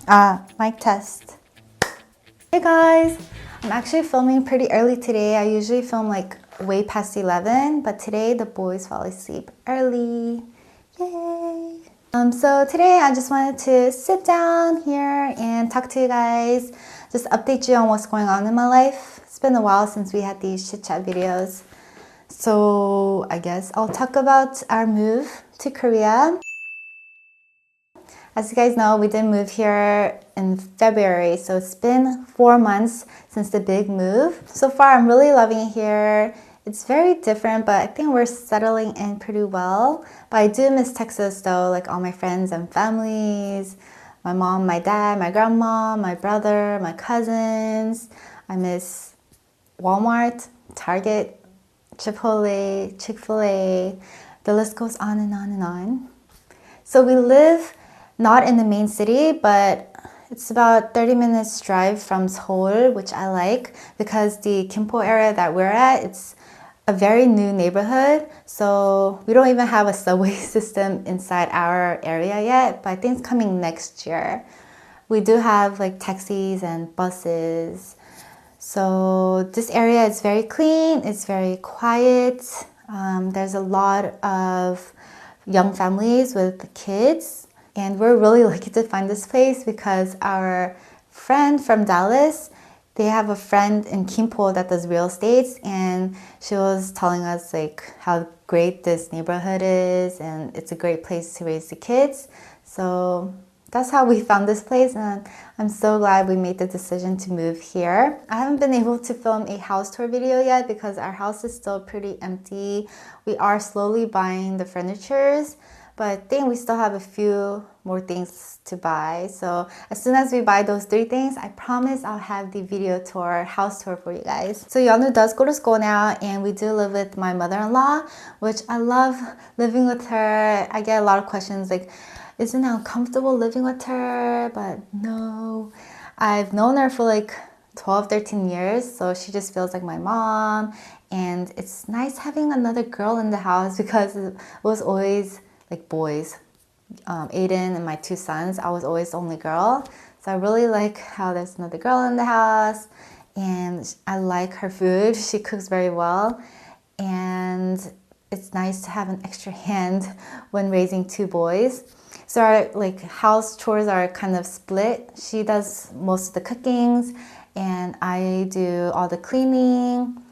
Mic test. Hey guys, I'm actually filming pretty early today. I usually film like way past 11, but today the boys fell asleep early. Yay! So today I just wanted to sit down here and talk to you guys, just update you on what's going on in my life. It's been a while since we had these chit chat videos. So I guess I'll talk about our move to Korea. As you guys know, we did move here in February, so it's been 4 months since the big move. So far, I'm really loving it here. It's very different, but I think we're settling in pretty well. But I do miss Texas though, like all my friends and families, my mom, my dad, my grandma, my brother, my cousins. I miss Walmart, Target, Chipotle, Chick-fil-A. The list goes on and on and on. So we live not in the main city, but it's about 30 minutes drive from Seoul, which I like because the Gimpo area that we're at, it's a very new neighborhood. So we don't even have a subway system inside our area yet, but I think it's coming next year. We do have like taxis and buses. So this area is very clean, it's very quiet. There's a lot of young families with kids. And we're really lucky to find this place because our friend from Dallas, they have a friend in Gimpo that does real estate, and she was telling us like how great this neighborhood is and it's a great place to raise the kids. So that's how we found this place, and I'm so glad we made the decision to move here. I haven't been able to film a house tour video yet because our house is still pretty empty. We are slowly buying the furnitures, but I think we still have a few more things to buy. So as soon as we buy those 3 things, I promise I'll have the video tour, house tour for you guys. So Yeonu does go to school now, and we do live with my mother-in-law, which I love living with her. I get a lot of questions like, isn't it uncomfortable living with her? But no, I've known her for like 12, 13 years, so she just feels like my mom. And it's nice having another girl in the house because it was always like boys. Aiden and my 2 sons, I was always the only girl. So I really like how there's another girl in the house, and I like her food. She cooks very well, and it's nice to have an extra hand when raising 2 boys. So our like house chores are kind of split. She does most of the cookings, and I do all the cleaning.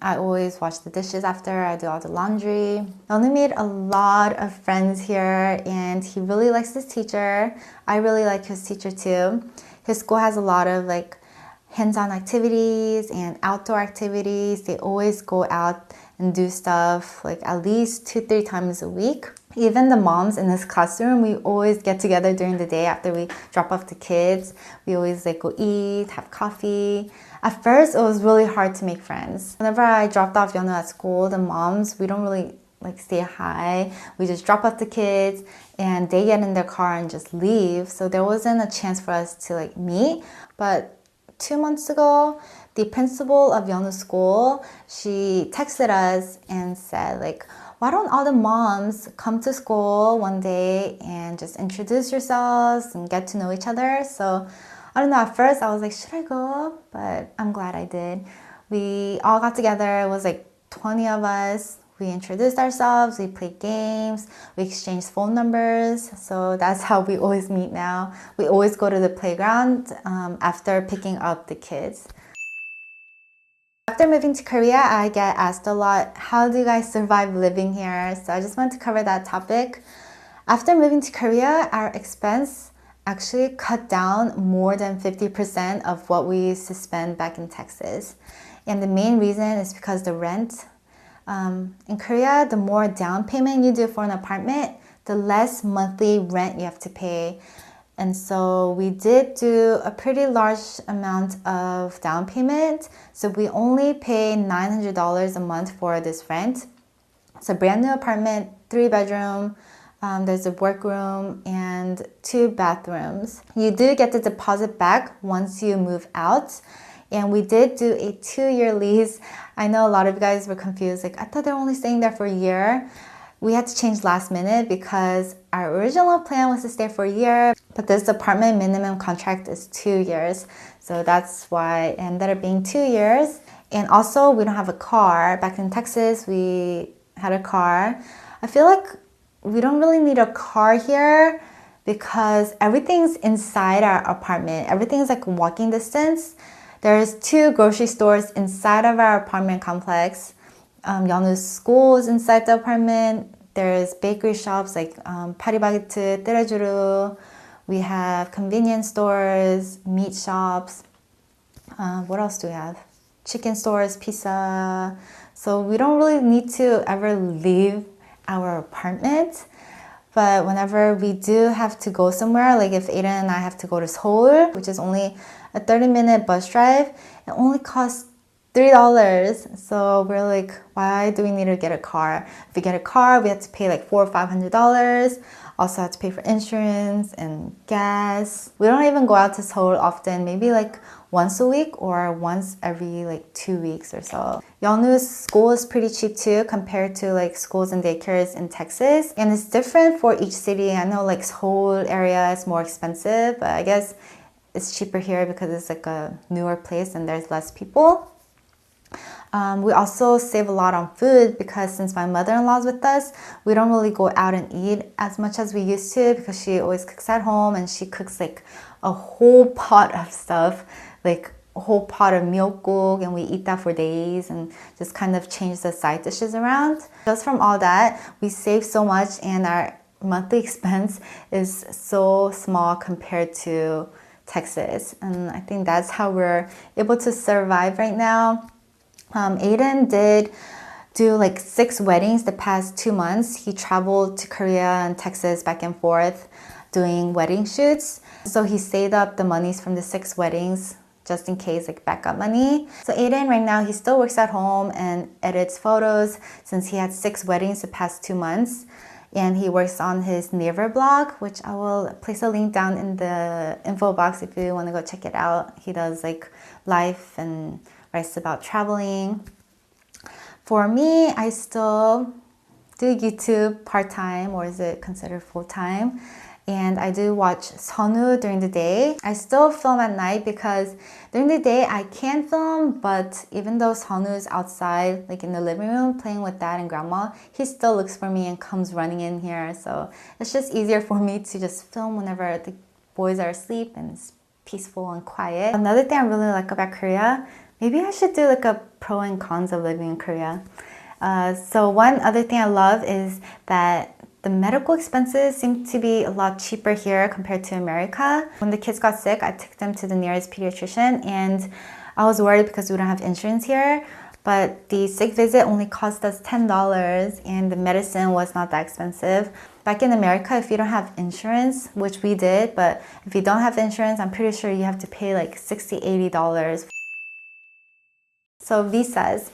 I always wash the dishes after. I do all the laundry. I only made a lot of friends here, and he really likes his teacher. I really like his teacher too. His school has a lot of like hands-on activities and outdoor activities. They always go out and do stuff like at least 2-3 times a week. Even the moms in this classroom, we always get together during the day after we drop off the kids. We always like go eat, have coffee. At first, it was really hard to make friends. Whenever I dropped off Yeonu at school, the moms, we don't really like say hi. We just drop off the kids and they get in their car and just leave. So there wasn't a chance for us to like meet. But 2 months ago, the principal of Yeonu's school, she texted us and said like, why don't all the moms come to school one day and just introduce yourselves and get to know each other? So I don't know, at first I was like, should I go? But I'm glad I did. We all got together, it was like 20 of us. We introduced ourselves, we played games, we exchanged phone numbers. So that's how we always meet now. We always go to the playground after picking up the kids. After moving to Korea, I get asked a lot, how do you guys survive living here? So I just want to cover that topic. After moving to Korea, our expense actually cut down more than 50% of what we used to spend back in Texas. And the main reason is because the rent. In Korea, the more down payment you do for an apartment, the less monthly rent you have to pay. And so we did do a pretty large amount of down payment. So we only pay $900 a month for this rent. It's a brand new apartment, 3-bedroom. There's a workroom and 2 bathrooms. You do get the deposit back once you move out. And we did do a 2-year lease. I know a lot of you guys were confused. Like, I thought they were only staying there for a year. We had to change last minute because our original plan was to stay for a year. But this apartment minimum contract is 2 years. So that's why it ended up being 2 years. And also, we don't have a car. Back in Texas, we had a car. I feel like we don't really need a car here because everything's inside our apartment. Everything's like walking distance. There's 2 grocery stores inside of our apartment complex. Yeonu's school is inside the apartment. There's bakery shops like 파리바게트, 떼레주루. We have convenience stores, meat shops. What else do we have? Chicken stores, pizza. So we don't really need to ever leave our apartment. But whenever we do have to go somewhere, like if Aiden and I have to go to Seoul, which is only a 30-minute bus drive, it only costs $3. So we're like, why do we need to get a car? If we get a car, we have to pay like $400 or $500. Also have to pay for insurance and gas. We don't even go out to Seoul often, maybe like once a week or once every like 2 weeks or so. Yeonu's school is pretty cheap too compared to like schools and daycares in Texas. And it's different for each city. I know like Seoul area is more expensive, but I guess it's cheaper here because it's like a newer place and there's less people. We also save a lot on food because since my mother-in-law's with us, we don't really go out and eat as much as we used to because she always cooks at home and she cooks like a whole pot of stuff, like a whole pot of miyeokguk, and we eat that for days and just kind of change the side dishes around. Just from all that, we save so much and our monthly expense is so small compared to Texas. And I think that's how we're able to survive right now. Aiden did do like 6 weddings the past 2 months. He traveled to Korea and Texas back and forth doing wedding shoots. So he saved up the monies from the 6 weddings just in case, like backup money. So Aiden right now, he still works at home and edits photos since he had 6 weddings the past 2 months. And he works on his Naver blog, which I will place a link down in the info box if you want to go check it out. He does like life and writes about traveling. For me, I still do YouTube part-time, or is it considered full-time? And I do watch Sunwoo during the day. I still film at night because during the day I can film, but even though Sunwoo is outside, like in the living room playing with dad and grandma, he still looks for me and comes running in here. So it's just easier for me to just film whenever the boys are asleep and it's peaceful and quiet. Another thing I really like about Korea, maybe I should do like a pro and cons of living in Korea. So one other thing I love is that the medical expenses seem to be a lot cheaper here compared to America. When the kids got sick, I took them to the nearest pediatrician and I was worried because we don't have insurance here. But the sick visit only cost us $10 and the medicine was not that expensive. Back in America, if you don't have insurance, which we did, but if you don't have insurance, I'm pretty sure you have to pay like $60, $80. So visas.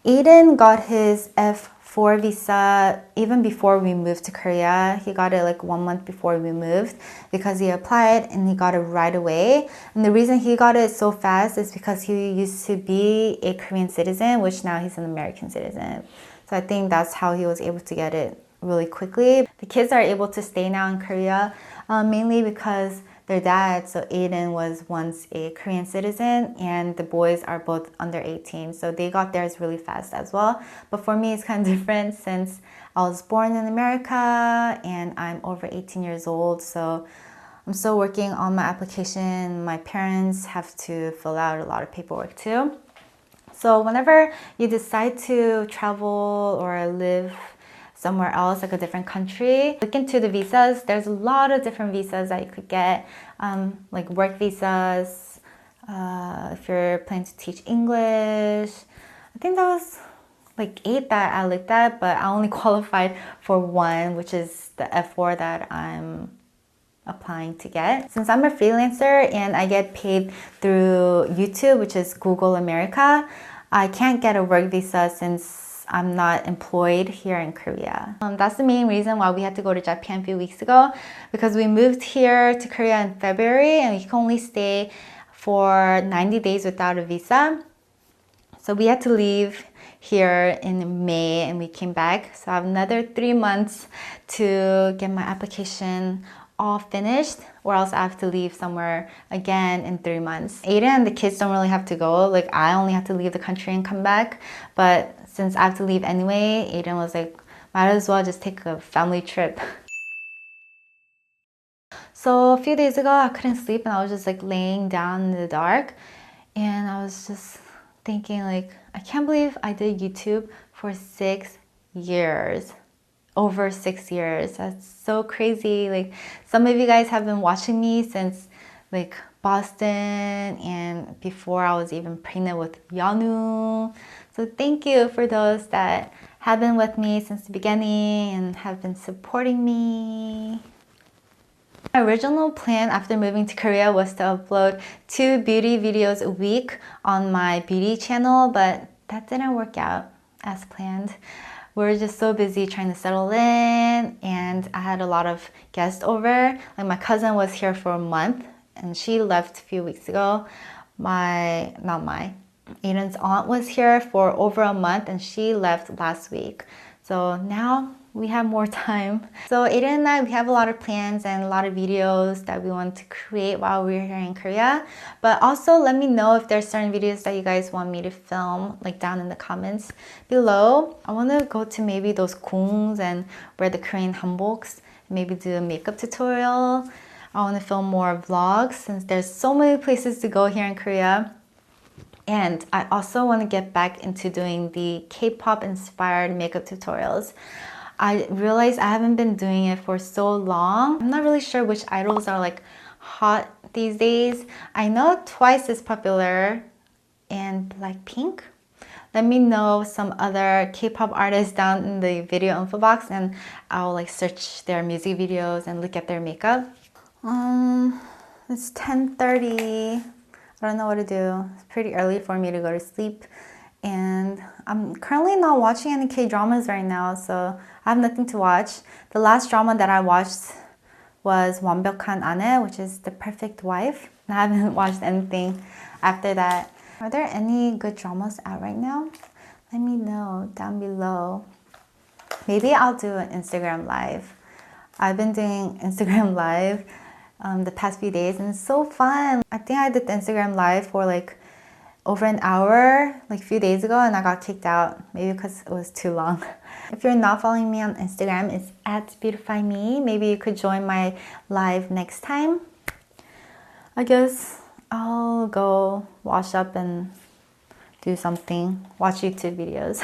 Aiden got his F4 visa even before we moved to Korea. He got it like 1 month before we moved because he applied and he got it right away. And the reason he got it so fast is because he used to be a Korean citizen, which now he's an American citizen. So I think that's how he was able to get it really quickly. The kids are able to stay now in Korea mainly because their dad, so Aiden, was once a Korean citizen and the boys are both under 18. So they got theirs really fast as well. But for me, it's kind of different since I was born in America and I'm over 18 years old. So I'm still working on my application. My parents have to fill out a lot of paperwork too. So whenever you decide to travel or live somewhere else, like a different country, look into the visas. There's a lot of different visas that you could get, like work visas, if you're planning to teach English. I think that was like 8 that I looked at, but I only qualified for 1, which is the F4 that I'm applying to get. Since I'm a freelancer and I get paid through YouTube, which is Google America, I can't get a work visa since I'm not employed here in Korea. That's the main reason why we had to go to Japan a few weeks ago, because we moved here to Korea in February and we can only stay for 90 days without a visa. So we had to leave here in May and we came back. So I have another 3 months to get my application all finished, or else I have to leave somewhere again in 3 months. Aiden and the kids don't really have to go. Like, I only have to leave the country and come back. But since I have to leave anyway, Aiden was like, might as well just take a family trip. So a few days ago, I couldn't sleep and I was just like laying down in the dark. And I was just thinking like, I can't believe I did YouTube for 6 years. Over 6 years. That's so crazy. Like, some of you guys have been watching me since like Boston and before I was even pregnant with Yanu. So thank you for those that have been with me since the beginning and have been supporting me. My original plan after moving to Korea was to upload 2 beauty videos a week on my beauty channel, but that didn't work out as planned. We're just so busy trying to settle in, and I had a lot of guests over. Like, my cousin was here for a month and she left a few weeks ago. Aiden's aunt was here for over a month and she left last week. So now we have more time. So Aiden and I, we have a lot of plans and a lot of videos that we want to create while we're here in Korea. But also let me know if there's certain videos that you guys want me to film, like down in the comments below. I want to go to maybe those gongs and wear the Korean hanboks, maybe do a makeup tutorial. I want to film more vlogs since there's so many places to go here in Korea. And I also want to get back into doing the K-pop inspired makeup tutorials. I realized I haven't been doing it for so long. I'm not really sure which idols are like hot these days. I know Twice is popular and Blackpink. Let me know some other K-pop artists down in the video info box and I'll like search their music videos and look at their makeup. It's 10:30. I don't know what to do. It's pretty early for me to go to sleep. And I'm currently not watching any K-dramas right now, so I have nothing to watch. The last drama that I watched was 완벽한 아내, which is The Perfect Wife. And I haven't watched anything after that. Are there any good dramas out right now? Let me know down below. Maybe I'll do an Instagram live. I've been doing Instagram live the past few days and it's so fun. I think I did the Instagram live for like over an hour like a few days ago and I got kicked out, maybe because it was too long. If you're not following me on Instagram, it's at Beautifymeeh. Maybe you could join my live next time. I guess I'll go wash up and do something, watch YouTube videos.